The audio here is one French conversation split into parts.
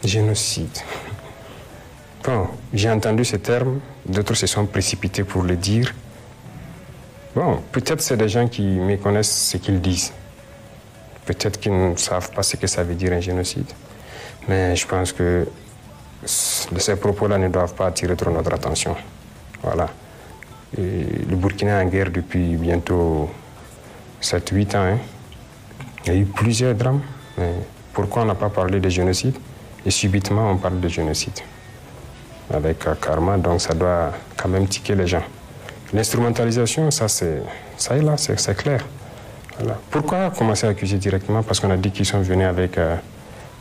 Génocide. Bon, j'ai entendu ce terme, d'autres se sont précipités pour le dire. Bon, peut-être c'est des gens qui méconnaissent ce qu'ils disent. Peut-être qu'ils ne savent pas ce que ça veut dire un génocide. Mais je pense que ces propos-là ne doivent pas attirer trop notre attention. Voilà. Et le Burkina est en guerre depuis bientôt 7-8 ans. Hein. Il y a eu plusieurs drames. Mais pourquoi on n'a pas parlé de génocide? Et subitement, on parle de génocide. Avec karma, donc ça doit quand même tiquer les gens. L'instrumentalisation, ça est là, c'est clair. Voilà. Pourquoi commencer à accuser directement? Parce qu'on a dit qu'ils sont venus avec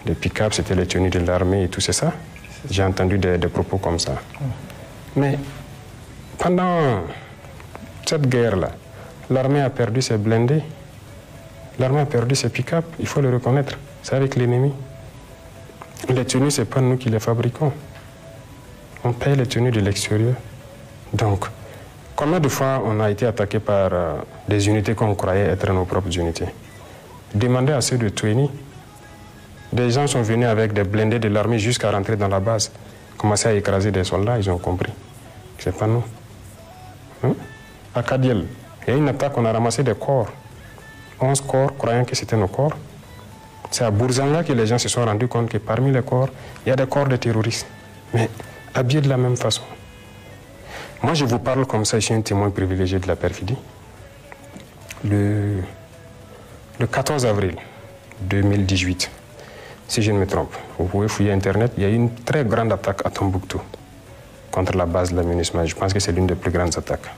des pick-up, c'était les tenues de l'armée et tout, c'est ça? J'ai entendu des propos comme ça. Mais pendant cette guerre-là, l'armée a perdu ses blindés, l'armée a perdu ses pick-up, il faut le reconnaître. C'est avec l'ennemi. Les tenues, ce n'est pas nous qui les fabriquons. On paye les tenues de l'extérieur. Donc, combien de fois on a été attaqué par des unités qu'on croyait être nos propres unités? Demandez à ceux de Tueni. Des gens sont venus avec des blindés de l'armée jusqu'à rentrer dans la base, commencer à écraser des soldats, ils ont compris. C'est pas nous. Hein? À Kadiel, il y a une attaque, on a ramassé des corps. 11 corps, croyant que c'était nos corps. C'est à Bourzanga que les gens se sont rendus compte que parmi les corps, il y a des corps de terroristes. Mais habillés de la même façon. Moi, je vous parle comme ça, je suis un témoin privilégié de la perfidie. Le 14 avril 2018, si je ne me trompe, vous pouvez fouiller Internet, il y a eu une très grande attaque à Tombouctou contre la base de la MINUSMA. Je pense que c'est l'une des plus grandes attaques.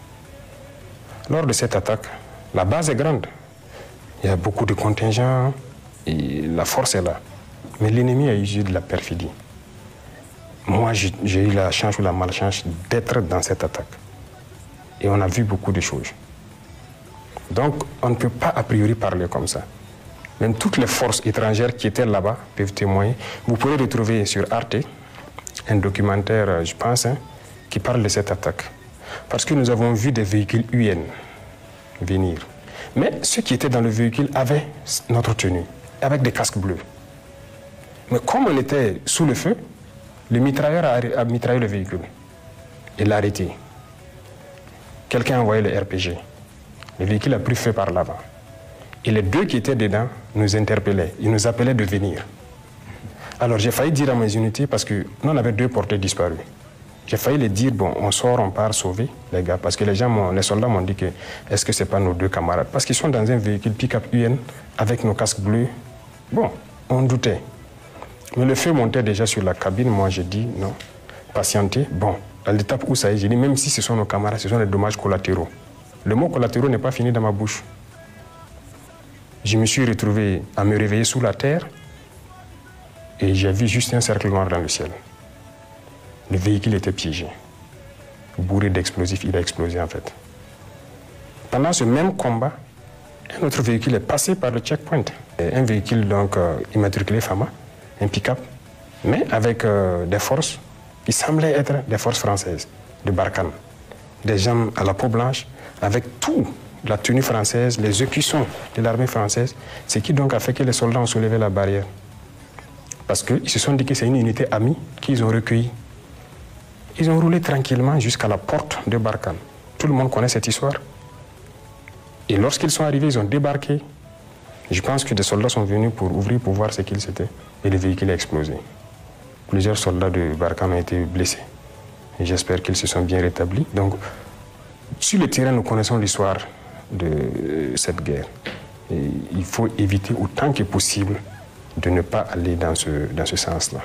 Lors de cette attaque, la base est grande. Il y a beaucoup de contingents et la force est là. Mais l'ennemi a usé de la perfidie. Moi, j'ai eu la chance ou la malchance d'être dans cette attaque. Et on a vu beaucoup de choses. Donc, on ne peut pas a priori parler comme ça. Même toutes les forces étrangères qui étaient là-bas peuvent témoigner. Vous pouvez retrouver sur Arte un documentaire, je pense, qui parle de cette attaque. Parce que nous avons vu des véhicules UN venir. Mais ceux qui étaient dans le véhicule avaient notre tenue, avec des casques bleus. Mais comme on était sous le feu, le mitrailleur a mitraillé le véhicule. Il l'a arrêté. Quelqu'un a envoyé le RPG. Le véhicule a pris feu par l'avant. Et les deux qui étaient dedans nous interpellaient. Ils nous appelaient de venir. Alors j'ai failli dire à mes unités, parce que nous on avait 2 portés disparus. J'ai failli les dire, bon, on sort, on part sauver les gars. Parce que les soldats m'ont dit que, est-ce que ce n'est pas nos 2 camarades? Parce qu'ils sont dans un véhicule pick-up UN avec nos casques bleus. Bon, on doutait. Mais le feu montait déjà sur la cabine. Moi, j'ai dit non, patientez. Bon, à l'étape où ça est, j'ai dit même si ce sont nos camarades, ce sont des dommages collatéraux. Le mot collatéraux n'est pas fini dans ma bouche. Je me suis retrouvé à me réveiller sous la terre et j'ai vu juste un cercle noir dans le ciel. Le véhicule était piégé. Bourré d'explosifs, il a explosé en fait. Pendant ce même combat, un autre véhicule est passé par le checkpoint. Un véhicule donc immatriculé FAMA, un pick-up, mais avec des forces qui semblaient être des forces françaises, de Barkhane. Des gens à la peau blanche, avec tout, la tenue française, les écussons de l'armée française, ce qui donc a fait que les soldats ont soulevé la barrière. Parce qu'ils se sont dit que c'est une unité amie qu'ils ont recueillie. Ils ont roulé tranquillement jusqu'à la porte de Barkhane. Tout le monde connaît cette histoire. Et lorsqu'ils sont arrivés, ils ont débarqué. Je pense que des soldats sont venus pour ouvrir, pour voir ce qu'ils étaient. Et le véhicule a explosé. Plusieurs soldats de Barkhane ont été blessés. Et j'espère qu'ils se sont bien rétablis. Donc, sur le terrain, nous connaissons l'histoire de cette guerre. Et il faut éviter autant que possible de ne pas aller dans ce sens-là.